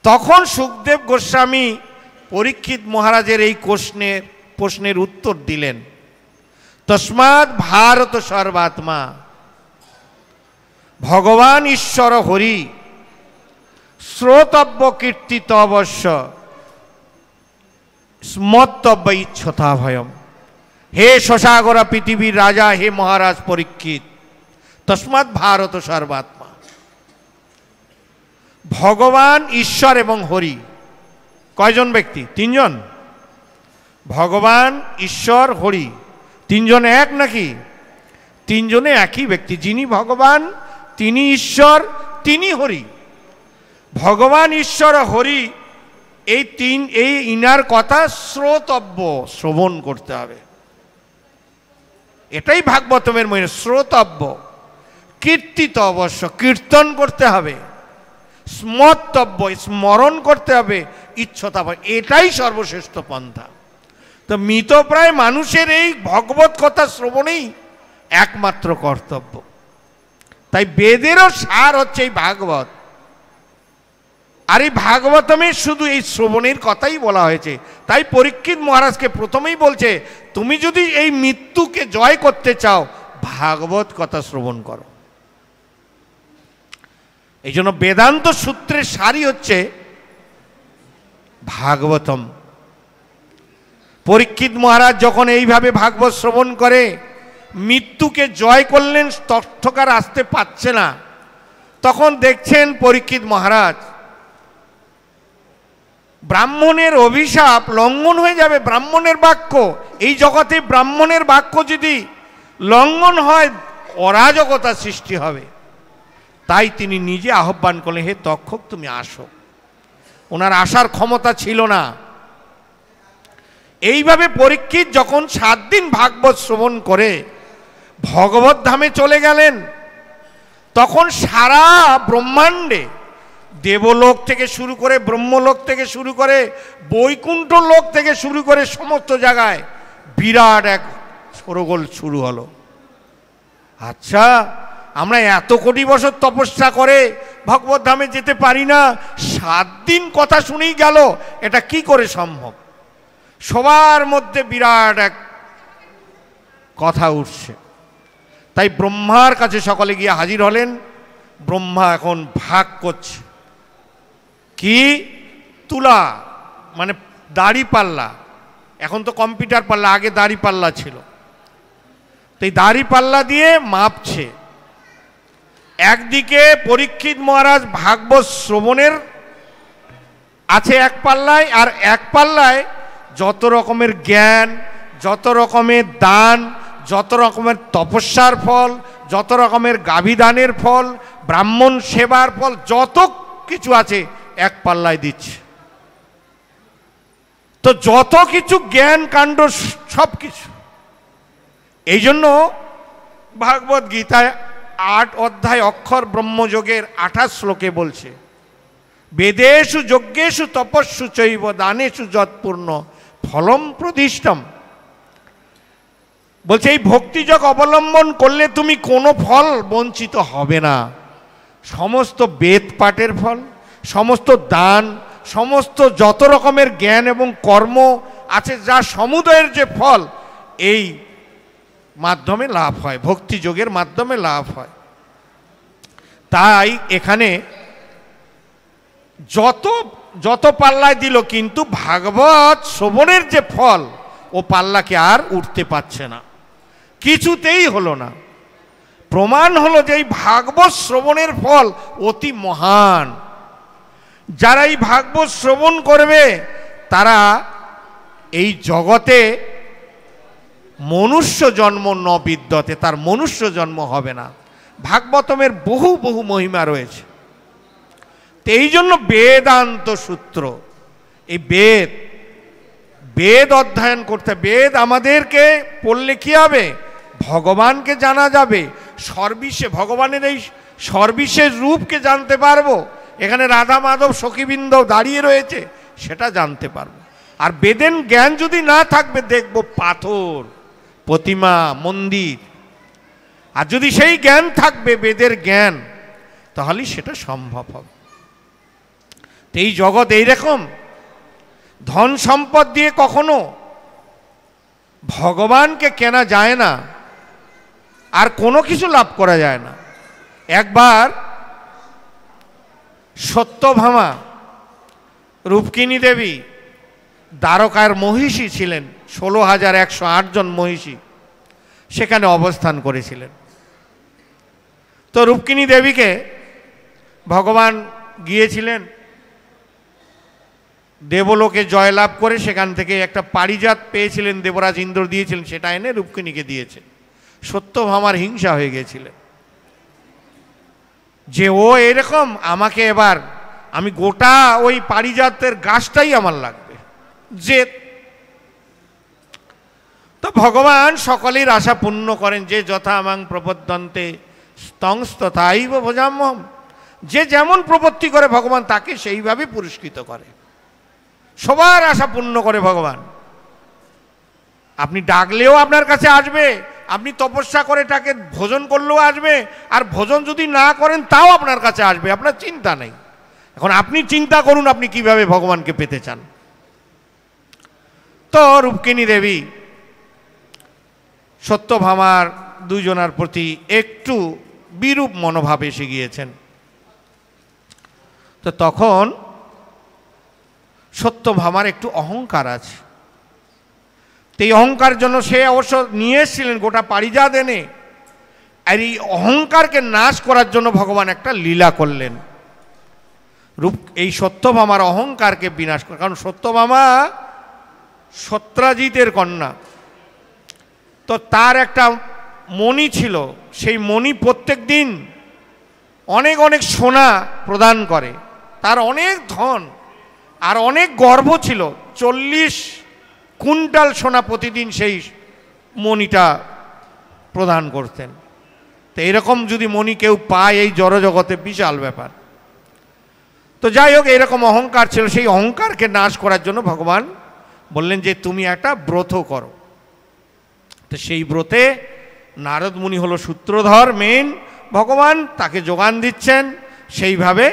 তখন সুখদেব গোস্বামী পরীক্ষিত মহারাজের এই প্রশ্নের উত্তর দিলেন, তস্মাৎ ভারত সর্বাত্মা ভগবান ঈশ্বর হরি শ্রোতব্য কীর্তিত অবশ্য স্মর্তব্য ইচ্ছতা ভয়ম। হে শশাগরা পৃথিবীর রাজা, হে মহারাজ পরীক্ষিত, তস্মাৎ ভারত সর্বাত্মা, ভগবান ঈশ্বর এবং হরি কয়জন ব্যক্তি? তিনজন। ভগবান ঈশ্বর হরি তিনজন এক নাকি? তিনজনে একই ব্যক্তি। যিনি ভগবান তিনি ঈশ্বর, তিনি হরি। ভগবান ঈশ্বর হরি এই ইনার কথা শ্রোতব্য, শ্রবণ করতে হবে। এটাই ভাগবতমের মহিমা, শ্রোতব্য। কীর্তিত অবশ্য, কীর্তন করতে হবে। স্মর্তব্য, স্মরণ করতে হবে। ইচ্ছতা, এটাই সর্বশ্রেষ্ঠ পন্থা। তো মৃতপ্রায় মানুষের এই ভগবত কথা শ্রবণেই একমাত্র কর্তব্য। তাই বেদেরও সার হচ্ছে এই ভাগবত। আর এই ভাগবতমে শুধু এই শ্রবণের কথাই বলা হয়েছে। তাই পরীক্ষিত মহারাজকে প্রথমেই বলছে, তুমি যদি এই মৃত্যুকে জয় করতে চাও, ভাগবত কথা শ্রবণ করো। এই জন্য বেদান্ত সূত্রের সারই হচ্ছে ভাগবতম। পরীক্ষিত মহারাজ যখন এইভাবে ভাগবত শ্রবণ করে মৃত্যুকে জয় করলেন, তথ্যকার আসতে পারছে না, তখন দেখছেন পরীক্ষিত মহারাজ ব্রাহ্মণের অভিশাপ লঙ্ঘন হয়ে যাবে। ব্রাহ্মণের বাক্য, এই জগতে ব্রাহ্মণের বাক্য যদি লঙ্ঘন হয় অরাজকতা সৃষ্টি হবে। তাই তিনি নিজে আহ্বান করলেন, হে তক্ষক তুমি আসো। ওনার আসার ক্ষমতা ছিল না। এইভাবে পরীক্ষিত যখন 7 দিন ভাগবত শ্রবণ করে ভগবত ধামে চলে গেলেন, তখন সারা ব্রহ্মাণ্ডে দেবলোক থেকে শুরু করে, ব্রহ্মলোক থেকে শুরু করে, বৈকুণ্ঠ লোক থেকে শুরু করে সমস্ত জায়গায় বিরাট এক শোরগোল শুরু হলো। আচ্ছা, আমরা এত কোটি বছর তপস্যা করে ভগবত ধামে যেতে পারি না, 7 দিন কথা শুনেই গেল, এটা কি করে সম্ভব? সবার মধ্যে বিরাট এক কথা উঠছে। তাই ব্রহ্মার কাছে সকলে গিয়ে হাজির হলেন। ব্রহ্মা এখন ভাগ করছে। কি? তুলা, মানে দাড়ি পাল্লা। এখন তো কম্পিউটার পাল্লা, আগে দাড়ি পাল্লা ছিল। তো এই দাড়ি পাল্লা দিয়ে মাপছে। একদিকে পরীক্ষিত মহারাজ ভাগবত শ্রবণের আছে এক পাল্লায়, আর এক পাল্লায় যত রকমের জ্ঞান, যত রকমের দান, যত রকমের তপস্যার ফল, যত রকমের গাভীদানের ফল, ব্রাহ্মণ সেবার ফল, যত কিছু আছে এক পাল্লায় দিচ্ছে। তো যত কিছু জ্ঞান কাণ্ড সব কিছু। এই জন্য ভাগবত গীতায় 8 অধ্যায় অক্ষর ব্রহ্মযোগের 28 শ্লোকে বলছে, বেদেষু যজ্ঞেষু তপস্যু চৈব দানেষু যৎপূর্ণ ফলম প্রদিষ্টম। বলছে এই ভক্তিযোগ অবলম্বন করলে তুমি কোনো ফল বঞ্চিত হবে না। সমস্ত বেদ পাঠের ফল, সমস্ত দান, সমস্ত যত রকমের জ্ঞান এবং কর্ম আছে, যা সমুদয়ের যে ফল, এই মাধ্যমে লাভ হয়, ভক্তিযোগের মাধ্যমে লাভ হয়। তাই এখানে যত যত পাল্লায় দিল, কিন্তু ভাগবত শ্রবণের যে ফল ও পাল্লাকে আর উঠতে পারছে না, কিছুতেই হলো না। প্রমাণ হলো যে এই ভাগবত শ্রবণের ফল অতি মহান। যারা এই ভাগবত শ্রবণ করবে তারা এই জগতে মনুষ্য জন্ম ন বিদ্যতে, তার মনুষ্য জন্ম হবে না। ভাগবতমের বহু বহু মহিমা রয়েছে। এই জন্য বেদান্ত সূত্র, এই বেদ অধ্যয়ন করতে, বেদ আমাদেরকে পড়লে কি হবে? ভগবানকে জানা যাবে, ভগবানের এই সর্বিশেষ রূপকে জানতে পারবো। এখানে রাধা মাধব সখীবৃন্দ দাঁড়িয়ে রয়েছে, সেটা জানতে পারবো। আর বেদের জ্ঞান যদি না থাকবে, দেখবো পাথর, প্রতিমা, মন্দির। আর যদি সেই জ্ঞান থাকবে, বেদের জ্ঞান, তাহলে সেটা সম্ভব হবে। এই জগৎ এইরকম, ধন সম্পদ দিয়ে কখনো ভগবানকে কেনা যায় না, আর কোনো কিছু লাভ করা যায় না। একবার সত্যভামা রূপকিনী দেবী দ্বারকার মহিষী ছিলেন, 16,108 জন মহিষী সেখানে অবস্থান করেছিলেন। তো রূপকিনী দেবীকে ভগবান গিয়েছিলেন দেবলোকে জয়লাভ করে, সেখান থেকে একটা পারিজাত পেয়েছিলেন, দেবরাজ ইন্দ্র দিয়েছিলেন, সেটা এনে রূপকিনীকে দিয়েছে। সত্যভামার হিংসা হয়ে গিয়েছিলেন যে ও এরকম, আমাকে এবার, আমি গোটা ওই পারিজাতের গাছটাই আমার লাগবে যে। তো ভগবান সকলের আশা পূর্ণ করেন, যে যথা আমাং প্রপদ্যন্তে স্তংস্তথাইব ভজাম্যহম। যে যেমন প্রপত্তি করে ভগবান তাকে সেইভাবে পুরস্কৃত করে, সবার আশা পূর্ণ করে ভগবান। আপনি ডাকলেও আপনার কাছে আসবে, আপনি তপস্যা করে তাকে ভোজন করলেও আসবে, আর ভোজন যদি না করেন তাও আপনার কাছে আসবে, আপনার চিন্তা নেই। এখন আপনি চিন্তা করুন আপনি কিভাবে ভগবানকে পেতে চান। তো রূপকিনী দেবী সত্যভামার দুজনার প্রতি একটু বিরূপ মনোভাব এসে গিয়েছেন। তো তখন সত্যভামার একটু অহংকার আছে। এই অহংকার জন্য সে অবশ্য নিয়ে এসেছিলেন গোটা পারিজাত এনে, আর এই অহংকারকে নাশ করার জন্য ভগবান একটা লীলা করলেন। এই সত্যভামার অহংকারকে বিনাশ করে, কারণ সত্যভামা সত্রাজিতের কন্যা। তো তার একটা মণি ছিল, সেই মণি প্রত্যেক দিন অনেক অনেক সোনা প্রদান করে, তার অনেক ধন আর অনেক গর্ভ ছিল। 40 কুইন্টাল সোনা প্রতিদিন সেই মণিটা প্রদান করতেন। তো এরকম যদি মণি কেউ পায় এই জড়জগতে, বিশাল ব্যাপার। তো যাই হোক, এরকম অহংকার ছিল, সেই অহংকারকে নাশ করার জন্য ভগবান বললেন যে তুমি একটা ব্রত করো। তো সেই ব্রতে নারদ মুনি হলো সূত্রধর, মেন ভগবান তাকে যোগান দিচ্ছেন সেইভাবে।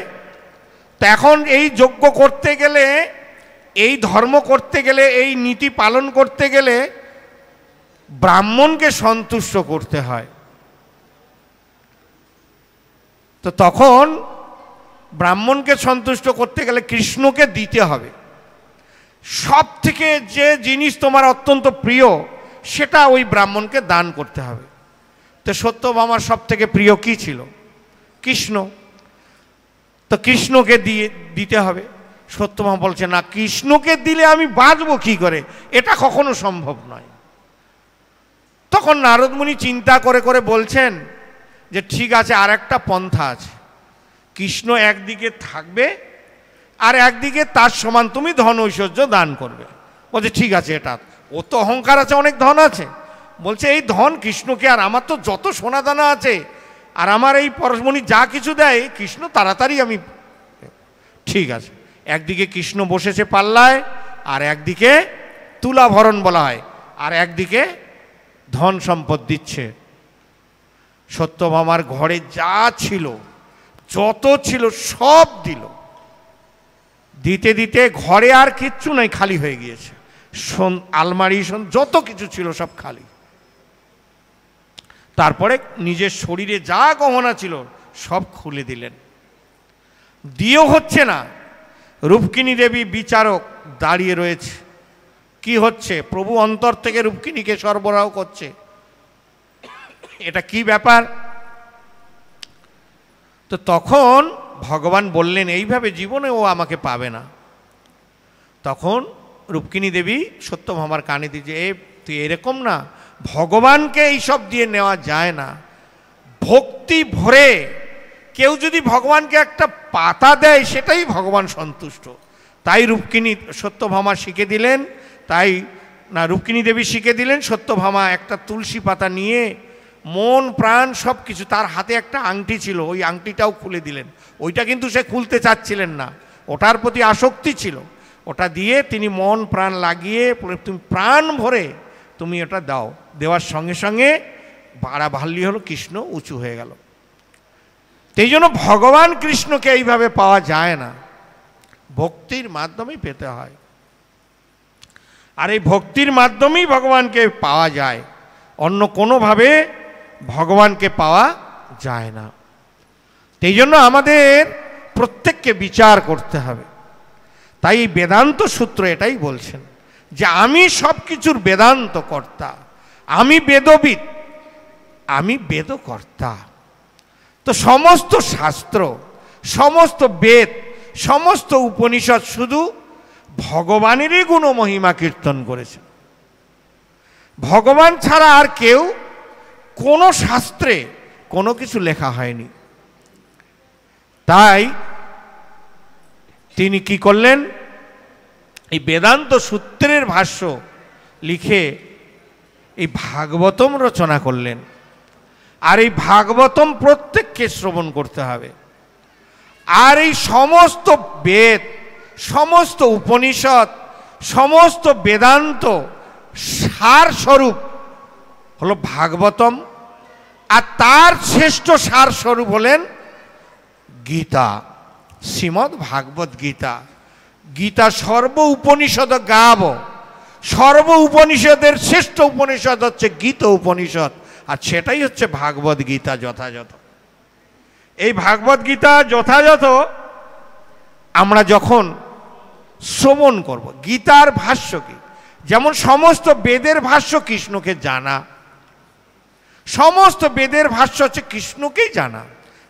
তো এখন এই যজ্ঞ করতে গেলে, এই ধর্ম করতে গেলে, এই নীতি পালন করতে গেলে ব্রাহ্মণকে সন্তুষ্ট করতে হয়। তো তখন ব্রাহ্মণকে সন্তুষ্ট করতে গেলে কৃষ্ণকে দিতে হবে। সব থেকে যে জিনিস তোমার অত্যন্ত প্রিয় সেটা ওই ব্রাহ্মণকে দান করতে হবে। তো সত্যভামার সব থেকে প্রিয় কি ছিল? কৃষ্ণ। তো কৃষ্ণকে দিতে হবে। সত্যভামা বলছে না, কৃষ্ণকে দিলে আমি বাঁচবো কি করে, এটা কখনো সম্ভব নয়। তখন নারদ মুনি চিন্তা করে করে বলছেন যে ঠিক আছে, আর একটা পন্থা আছে। কৃষ্ণ একদিকে থাকবে আর একদিকে তার সমান তুমি ধন ঐশ্বর্য দান করবে। বলছে ঠিক আছে, এটা ও তো অহংকার আছে, অনেক ধন আছে। বলছে এই ধন কৃষ্ণকে, আর আমার তো যত সোনা দানা আছে, আর আমার এই পরশমণি যা কিছু দেয় কৃষ্ণ তাড়াতাড়ি আমি। ঠিক আছে, একদিকে কৃষ্ণ বসেছে পাল্লায়, আর একদিকে তুলাভরণ বলা হয়, আর একদিকে ধন সম্পদ দিচ্ছে। সত্যভামার ঘরে যা ছিল, যত ছিল সব দিল। দিতে দিতে ঘরে আর কিচ্ছু নাই, খালি হয়ে গিয়েছে। আলমারি যত কিছু ছিল সব খালি। তারপরে নিজের শরীরে যা গহনা ছিল সব খুলে দিলেন। দিয়েও হচ্ছে না। রূপকিনী দেবী বিচারক দাঁড়িয়ে রয়েছে, কি হচ্ছে? প্রভু অন্তর থেকে রূপকিনীকে সরবরাহ করছে। এটা কি ব্যাপার? তো তখন ভগবান বললেন, এইভাবে জীবনে ও আমাকে পাবে না। তখন রূপকিনী দেবী সত্যভামার কানে দিয়েছে, তুই এরকম না, ভগবানকে এইসব দিয়ে নেওয়া যায় না। ভক্তি ভরে কেউ যদি ভগবানকে একটা পাতা দেয়, সেটাই ভগবান সন্তুষ্ট। তাই রূপকিনী সত্যভামা শিখে দিলেন, রূপকিনী দেবী শিখে দিলেন। সত্যভামা একটা তুলসী পাতা নিয়ে মন প্রাণ সব কিছু, তার হাতে একটা আংটি ছিল, ওই আংটিটাও খুলে দিলেন। ওইটা কিন্তু সে খুলতে চাচ্ছিলেন না, ওটার প্রতি আসক্তি ছিল। ওটা দিয়ে তিনি মন প্রাণ লাগিয়ে, তুমি প্রাণ ভরে তুমি ওটা দাও। দেওয়ার সঙ্গে সঙ্গে বাড়াবাল্লি হলো, কৃষ্ণ উঁচু হয়ে গেল। এই জন্য ভগবান কৃষ্ণকে এইভাবে পাওয়া যায় না, ভক্তির মাধ্যমেই পেতে হয়। আর এই ভক্তির মাধ্যমেই ভগবানকে পাওয়া যায়, অন্য কোনোভাবে ভগবানকে পাওয়া যায় না। এই জন্য আমাদের প্রত্যেককে বিচার করতে হবে। তাই এই বেদান্ত সূত্র এটাই বলছেন যে আমি সব কিছুর বেদান্ত কর্তা, আমি বেদবিদ, আমি বেদকর্তা। তো সমস্ত শাস্ত্র, সমস্ত বেদ, সমস্ত উপনিষদ শুধু ভগবানেরই গুণ মহিমা কীর্তন করেছে। ভগবান ছাড়া আর কেউ কোনো শাস্ত্রে কোনো কিছু লেখা হয়নি। তাই তিনি কি করলেন? এই বেদান্ত সূত্রের ভাষ্য লিখে এই ভাগবতম রচনা করলেন। আর এই ভাগবতম প্রত্যেককে শ্রবণ করতে হবে। আর এই সমস্ত বেদ, সমস্ত উপনিষদ, সমস্ত বেদান্ত সার স্বরূপ হলো ভাগবতম, আর তার শ্রেষ্ঠ সার স্বরূপ হলেন গীতা, শ্রীমদ্ ভাগবত গীতা। গীতা সর্ব উপনিষদ গাব, সর্ব উপনিষদের শ্রেষ্ঠ উপনিষদ হচ্ছে গীতা উপনিষদ, আর সেটাই হচ্ছে ভাগবত গীতা যথাযথ। এই ভাগবত গীতা যথাযথ আমরা যখন শ্রবণ করব, গীতার ভাষ্য কি? যেমন সমস্ত বেদের ভাষ্য কৃষ্ণকে জানা, সমস্ত বেদের ভাষ্য হচ্ছে কৃষ্ণকেই জানা,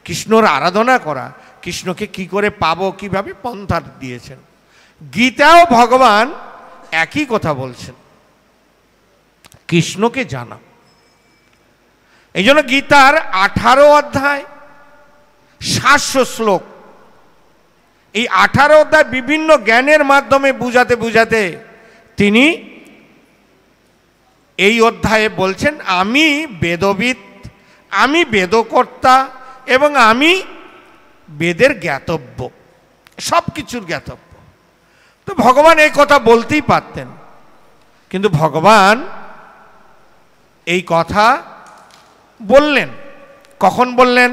কৃষ্ণর আরাধনা করা, কৃষ্ণকে কি করে পাবো, কিভাবে পন্থা দিয়েছেন। গীতাও ভগবান একই কথা বলছেন, কৃষ্ণকে জানা। এই জন্য গীতার 18 অধ্যায় 700 শ্লোক, এই 18 অধ্যায় বিভিন্ন জ্ঞানের মাধ্যমে বুঝাতে বুঝাতে তিনি এই অধ্যায়ে বলছেন আমি বেদবিদ, আমি বেদকর্তা এবং আমি বেদের জ্ঞাতব্য, সব কিছুর জ্ঞাতব্য। তো ভগবান এই কথা বলতেই পারতেন, কিন্তু ভগবান এই কথা বললেন কখন বললেন?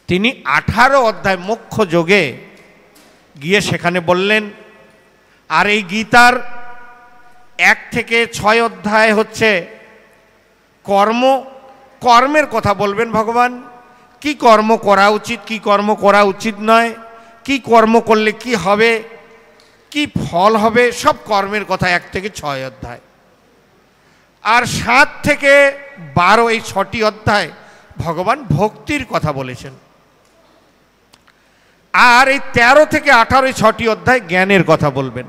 তিনি 18 অধ্যায় মোক্ষ যোগে গিয়ে সেখানে বললেন। আর এই গীতার 1 থেকে 6 অধ্যায় হচ্ছে কর্মের কথা বলবেন ভগবান। কি কর্ম করা উচিত, কি কর্ম করা উচিত নয়, কি কর্ম করলে কি হবে, কি ফল হবে, সব কর্মের কথা 1 থেকে 6 অধ্যায়। আর 7 থেকে 12 এই 6টি অধ্যায় ভগবান ভক্তির কথা বলেছেন। আর এই 13 থেকে 18 এই 6টি অধ্যায় জ্ঞানের কথা বলবেন।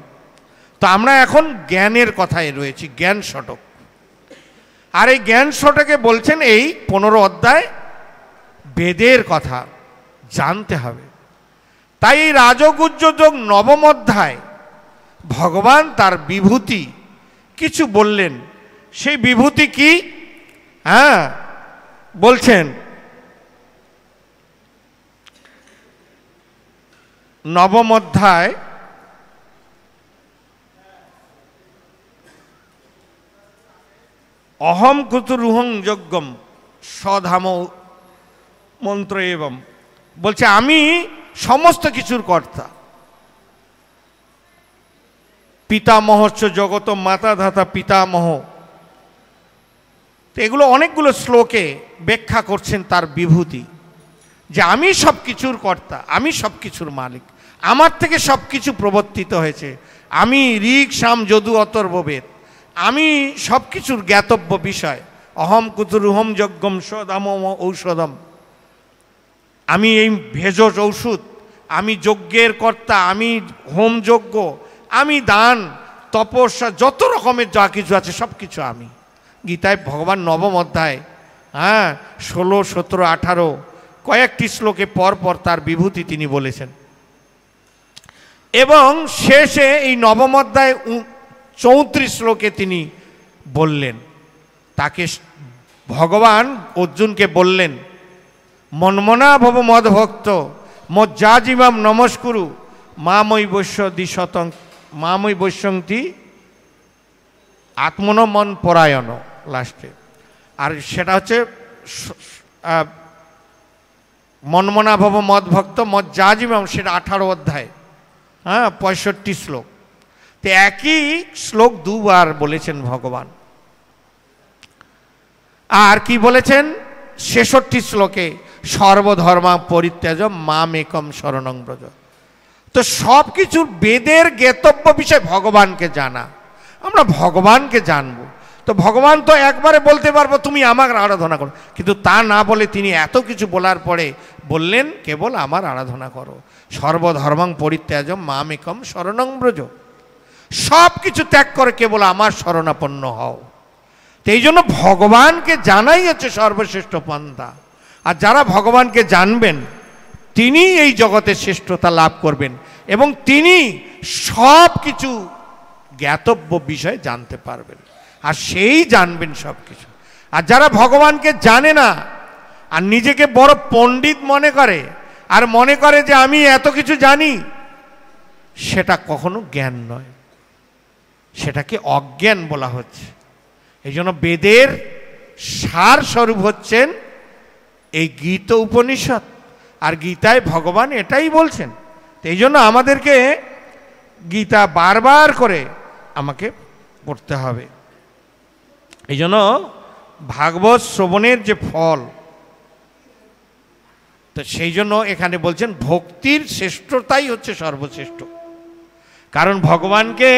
তো আমরা এখন জ্ঞানের কথায় রয়েছি, জ্ঞান শতক। আর এই জ্ঞান শতকে বলছেন এই 15 অধ্যায় বেদের কথা জানতে হবে। তাই এই রাজগুহ্য যোগ 9ম অধ্যায় ভগবান তার বিভূতি কিছু বললেন। সেই বিভূতি কি? বলছেন 9ম অধ্যায় অহম কুতুরুহং যজ্ঞম স্বধাম মন্ত্র এবং বলছে আমি সমস্ত কিছুর কর্তা, পিতামহশ্চ জগত মাতা ধাতা পিতামহ। তো এগুলো অনেকগুলো শ্লোকে ব্যাখ্যা করছেন তার বিভূতি, যে আমি সব কিছুর কর্তা, আমি সব কিছুর মালিক, আমার থেকে সব কিছু প্রবর্তিত হয়েছে, আমি ঋক সাম যদু অথর্ব বেদ, আমি সব কিছুর জ্ঞাতব্য বিষয়। অহম কুতুরুহম যজ্ঞম সদাম ঔষধম, আমি এই ভেষজ ঔষধ, আমি যজ্ঞের কর্তা, আমি হোম যজ্ঞ, আমি দান তপস্যা, যত রকমের যা কিছু আছে সব কিছু আমি। গীতায় ভগবান নবম অধ্যায় 16, 17, 18 কয়েকটি শ্লোকে পর পর তার বিভূতি তিনি বলেছেন। এবং শেষে এই নবম অধ্যায় 34 শ্লোকে তিনি বললেন, তাকে ভগবান অর্জুনকে বললেন, মন্মনা ভব মদ ভক্ত মজ্জাজিমাম নমস্কুরু মামৈ বৈশ্য দ্বিশতং মামৈ বৈশ্যন্তি আত্মন মন পরায়ণ লাস্টে। আর সেটা হচ্ছে মন্মনা ভব মদ ভক্ত মজ্জাজিমাম, সেটা 18 অধ্যায় 65 শ্লোক। তো একই শ্লোক দুবার বলেছেন ভগবান। আর কি বলেছেন 66 শ্লোকে, সর্বধর্মা পরিত্যাজ মাম একম শরণং ব্রজ। তো সব কিছুর বেদের জ্ঞাতব্য বিষয় ভগবানকে জানা, আমরা ভগবানকে জানবো। তো ভগবান তো একবারে বলতে পারবো তুমি আমার আরাধনা করো, কিন্তু তা না বলে তিনি এত কিছু বলার পরে বললেন কেবল আমার আরাধনা করো। সর্বধর্মং পরিত্যাজ মাম একম শরণং ব্রজ, সব কিছু ত্যাগ করে কেবল আমার শরণাপন্ন হও। তো এই জন্য ভগবানকে জানাই হচ্ছে সর্বশ্রেষ্ঠ পন্থা। আর যারা ভগবানকে জানবেন তিনি এই জগতের শ্রেষ্ঠতা লাভ করবেন এবং তিনি সব কিছু জ্ঞাতব্য বিষয় জানতে পারবেন, আর সেই জানবেন সব কিছু। আর যারা ভগবানকে জানে না আর নিজেকে বড় পণ্ডিত মনে করে আর মনে করে যে আমি এত কিছু জানি, সেটা কখনো জ্ঞান নয়, সেটাকে অজ্ঞান বলা হচ্ছে। এই জন্য বেদের সার স্বরূপ হচ্ছেন এই গীত উপনিষদ, আর গীতায় ভগবান এটাই বলছেন। এই জন্য আমাদেরকে গীতা বারবার করে আমাকে পড়তে হবে। এই জন্য ভাগবত শ্রবণের যে ফল, তো সেই জন্য এখানে বলছেন ভক্তির শ্রেষ্ঠতাই হচ্ছে সর্বশ্রেষ্ঠ। কারণ ভগবানকে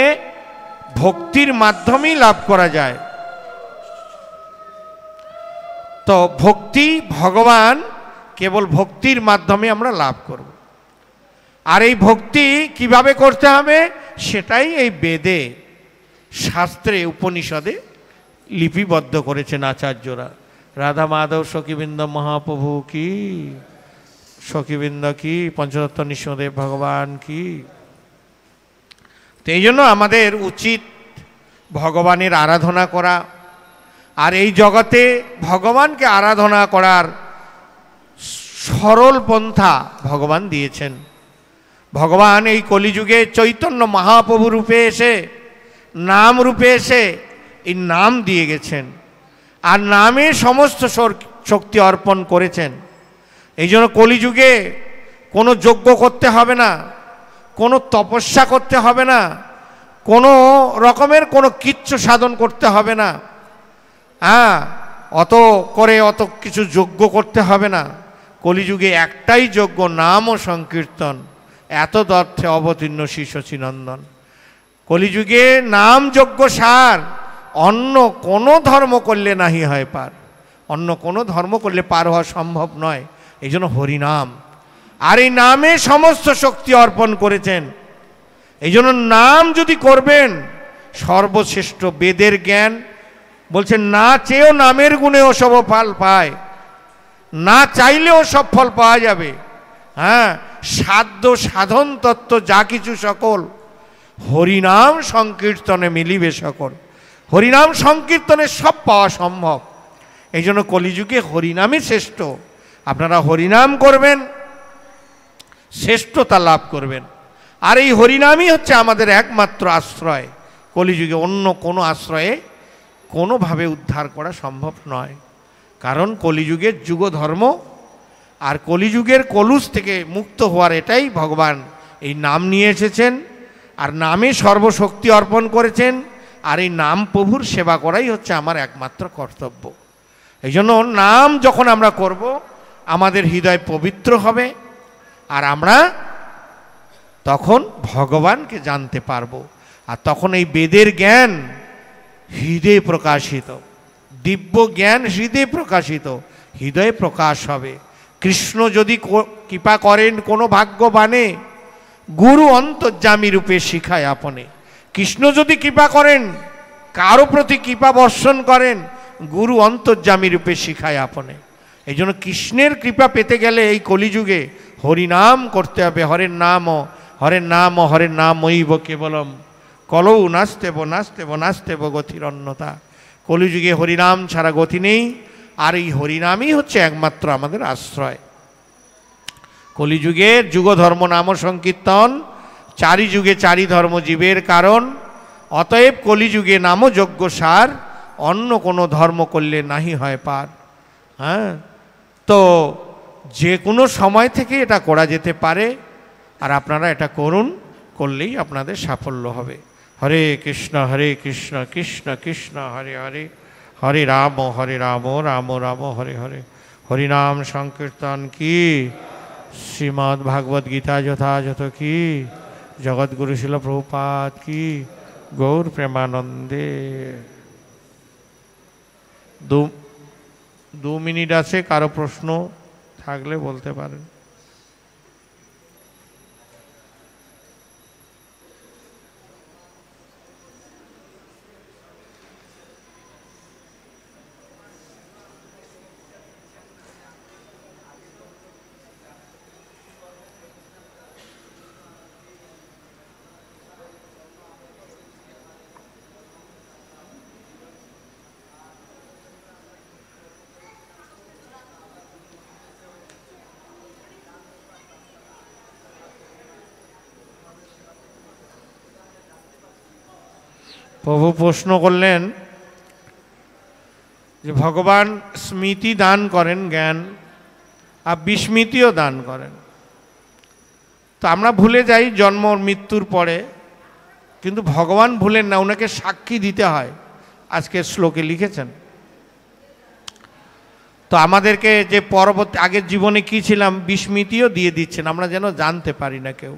ভক্তির মাধ্যমেই লাভ করা যায়। তো ভক্তি ভগবান কেবল ভক্তির মাধ্যমে আমরা লাভ করব। আর এই ভক্তি কিভাবে করতে হবে সেটাই এই বেদে শাস্ত্রে উপনিষদে লিপিবদ্ধ করেছেন আচার্যরা। রাধা মাধব সখীবৃন্দ মহাপ্রভু কি, সখীবৃন্দ কি, পঞ্চতত্ত্ব নৃসিংহদেব ভগবান কি। তো এই জন্য আমাদের উচিত ভগবানের আরাধনা করা। আর এই জগতে ভগবানকে আরাধনা করার সরল পন্থা ভগবান দিয়েছেন। ভগবান এই কলিযুগে চৈতন্য মহাপ্রভু রূপে এসে, নাম রূপে এসে এই নাম দিয়ে গেছেন, আর নামে সমস্ত শক্তি অর্পণ করেছেন। এই জন্য কলিযুগে কোনো যজ্ঞ করতে হবে না, কোনো তপস্যা করতে হবে না, কোনো রকমের কোনো কিচ্ছু সাধন করতে হবে না, অত করে অত কিছু যজ্ঞ করতে হবে না। কলিযুগে একটাই যজ্ঞ, নাম ও সংকীর্তন। এত দর্থে অবতীর্ণ শ্রী শচীনন্দন। কলিযুগে নাম যজ্ঞ সার, অন্য কোনো ধর্ম করলে নাহি হয় পার, অন্য কোনো ধর্ম করলে পার হওয়া সম্ভব নয়। এই জন্য হরিনাম, আর এই নামে সমস্ত শক্তি অর্পণ করেছেন। এই জন্য নাম যদি করবেন সর্বশ্রেষ্ঠ বেদের জ্ঞান বলছেন, না চেয়েও নামের গুণে ও সব ফল পায়, না চাইলেও সব ফল পাওয়া যাবে। সাধ্য সাধন তত্ত্ব যা কিছু সকল হরিনাম সংকীর্তনে মিলিবে সকল। হরিনাম সংকীর্তনে সব পাওয়া সম্ভব। এই জন্য কলিযুগে হরিনামই শ্রেষ্ঠ। আপনারা হরিনাম করবেন, শ্রেষ্ঠতা লাভ করবেন। আর এই হরিনামই হচ্ছে আমাদের একমাত্র আশ্রয়। কলিযুগে অন্য কোনো আশ্রয়ে কোনোভাবে উদ্ধার করা সম্ভব নয়। কারণ কলিযুগের যুগ ধর্ম আর কলিযুগের কলুষ থেকে মুক্ত হওয়ার এটাই ভগবান এই নাম নিয়ে এসেছেন, আর নামে সর্বশক্তি অর্পণ করেছেন। আর এই নাম প্রভুর সেবা করাই হচ্ছে আমার একমাত্র কর্তব্য। এই জন্য নাম যখন আমরা করব আমাদের হৃদয় পবিত্র হবে, আর আমরা তখন ভগবানকে জানতে পারবো। আর তখন এই বেদের জ্ঞান হৃদয়ে প্রকাশিত, দিব্য জ্ঞান হৃদয়ে প্রকাশিত, হৃদয়ে প্রকাশ হবে। কৃষ্ণ যদি কৃপা করেন কোনো ভাগ্যবানে, গুরু অন্তর্যামী রূপে শিখায় আপনে। কৃষ্ণ যদি কৃপা করেন, কারো প্রতি কৃপা বর্ষণ করেন, গুরু অন্তর্যামী রূপে শিখায় আপনে। এই জন্য কৃষ্ণের কৃপা পেতে গেলে এই কলিযুগে হরিনাম করতে হবে। হরের নাম, হরের নাম, হরের নাম মৈব কেবলম কলৌ নাস্তেব নাস্তেব নাস্তেব গতির অন্যতা। কলিযুগে হরিনাম ছাড়া গতি নেই, আর এই হরিনামই হচ্ছে একমাত্র আমাদের আশ্রয়। কলিযুগের যুগ ধর্ম নাম সংকীর্তন, চারি যুগে চারি ধর্ম জীবের কারণ। অতএব কলিযুগে নাম যজ্ঞ সার, অন্য কোনো ধর্ম করলে নাহি হয় পার। হ্যাঁ, তো যে কোনো সময় থেকে এটা করা যেতে পারে, আর আপনারা এটা করুন, করলেই আপনাদের সাফল্য হবে। হরে কৃষ্ণ কৃষ্ণ কৃষ্ণ হরে হরে, হরে রাম রাম রাম হরে হরে। হরিনাম সংকীর্তন কি, শ্রীমদ্ ভাগবত গীতা যথাযথ কি, জগৎগুরু শিল প্রভুপাদ কি, গৌর প্রেমানন্দে। 2 মিনিট আছে, কারো প্রশ্ন থাকলে বলতে পারেন। প্রভু প্রশ্ন করলেন যে ভগবান স্মৃতি দান করেন, জ্ঞান, আর বিস্মৃতিও দান করেন। তো আমরা ভুলে যাই জন্ম মৃত্যুর পরে, কিন্তু ভগবান ভুলেন না, ওনাকে সাক্ষী দিতে হয়। আজকের শ্লোকে লিখেছেন। তো আমাদেরকে যে পরবর্তী আগের জীবনে কি ছিলাম বিস্মৃতিও দিয়ে দিচ্ছেন, আমরা যেন জানতে পারি না কেউ।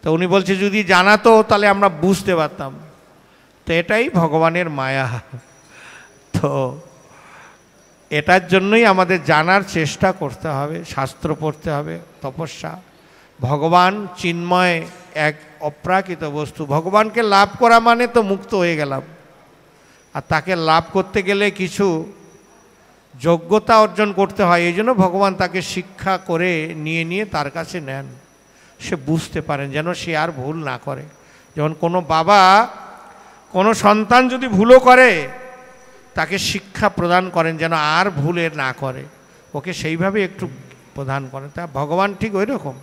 তো উনি বলছে যদি জানাতো তাহলে আমরা বুঝতে পারতাম। তো এটাই ভগবানের মায়া। তো এটার জন্যই আমাদের জানার চেষ্টা করতে হবে, শাস্ত্র পড়তে হবে, তপস্যা। ভগবান চিন্ময়, এক অপ্রাকৃত বস্তু। ভগবানকে লাভ করা মানে তো মুক্ত হয়ে গেলাম, আর তাকে লাভ করতে গেলে কিছু যোগ্যতা অর্জন করতে হয়। এই জন্য ভগবান তাকে শিক্ষা করে নিয়ে তার কাছে নেন, সে বুঝতে পারেন, যেন সে আর ভুল না করে। যেমন কোনো বাবা কোনো সন্তান যদি ভুলও করে, তাকে শিক্ষা প্রদান করেন যেন আর ভুলে না করে, ওকে সেইভাবে একটু প্রদান করেন। তা ভগবান ঠিক ওই রকম।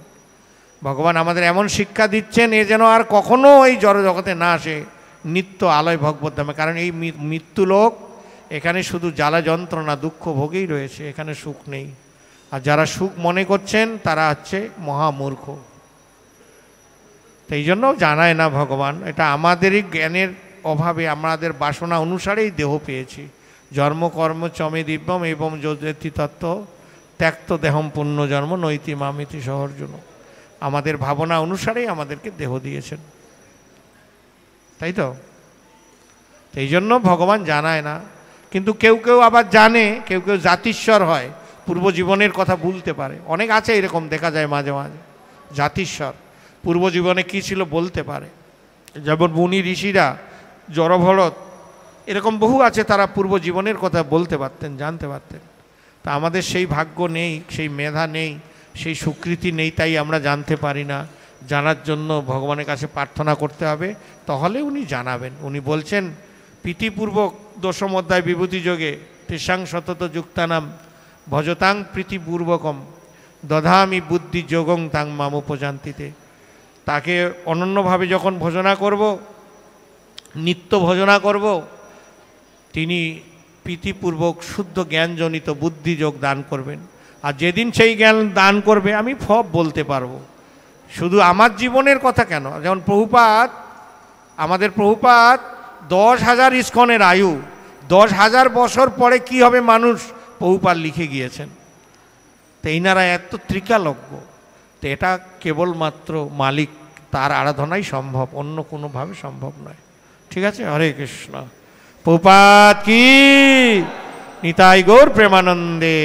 ভগবান আমাদের এমন শিক্ষা দিচ্ছেন, এ যেন আর কখনো এই জড় জগতে না আসে, নিত্য আলয় ভগবত ধামে। কারণ এই মৃত্যুলোক, এখানে শুধু জ্বালা যন্ত্রণা দুঃখ ভোগেই রয়েছে, এখানে সুখ নেই। আর যারা সুখ মনে করছেন তারা হচ্ছে মহামূর্খ। তো এই জন্য জানায় না ভগবান। এটা আমাদেরই জ্ঞানের অভাবে, আমাদের বাসনা অনুসারেই দেহ পেয়েছি। জন্মকর্ম চমে দিব্যম এবং যোজেতি তত্ত্ব ত্যক্ত দেহম পুণ্য জন্ম নৈতি মামিতি সহর্জুন। আমাদের ভাবনা অনুসারেই আমাদেরকে দেহ দিয়েছেন, তাই তো। এই জন্য ভগবান জানায় না। কিন্তু কেউ কেউ আবার জানে, কেউ কেউ জাতিস্বর হয়, পূর্বজীবনের কথা ভুলতে পারে। অনেক আছে এরকম, দেখা যায় মাঝে মাঝে জাতিস্বর, পূর্বজীবনে কী ছিল বলতে পারে। যেমন মুনি ঋষিরা, জড়ভরত, এরকম বহু আছে, তারা পূর্বজীবনের কথা বলতে পারতেন, জানতে পারতেন। তা আমাদের সেই ভাগ্য নেই, সেই মেধা নেই, সেই স্বীকৃতি নেই, তাই আমরা জানতে পারি না। জানার জন্য ভগবানের কাছে প্রার্থনা করতে হবে, তাহলে উনি জানাবেন। উনি বলছেন প্রীতিপূর্বক দশম অধ্যায় বিভূতি যোগে তেষাং সতত যুক্তানাম ভজতাং প্রীতিপূর্বকম দধামি বুদ্ধি যোগং তাং মাম উপজান্তিতে। তাকে অনন্যভাবে যখন ভজনা করব, নিত্য ভজনা করব, তিনি প্রীতিপূর্বক শুদ্ধ জ্ঞানজনিত বুদ্ধিযোগ দান করবেন। আর যেদিন সেই জ্ঞান দান করবে, আমি সব বলতে পারবো। শুধু আমার জীবনের কথা কেন, যেমন প্রভুপাদ, আমাদের প্রভুপাদ 10,000 ইস্কনের আয়ু, 10,000 বছর পরে কি হবে মানুষ, প্রভুপাদ লিখে গিয়েছেন। তো এইনারা এত ত্রিকালজ্ঞ। তো এটা কেবলমাত্র মালিক তার আরাধনাই সম্ভব, অন্য কোনোভাবে সম্ভব নয়। ঠিক আছে, হরে কৃষ্ণ। প্রভুপাদ কি, নিতাই গৌর প্রেমানন্দে।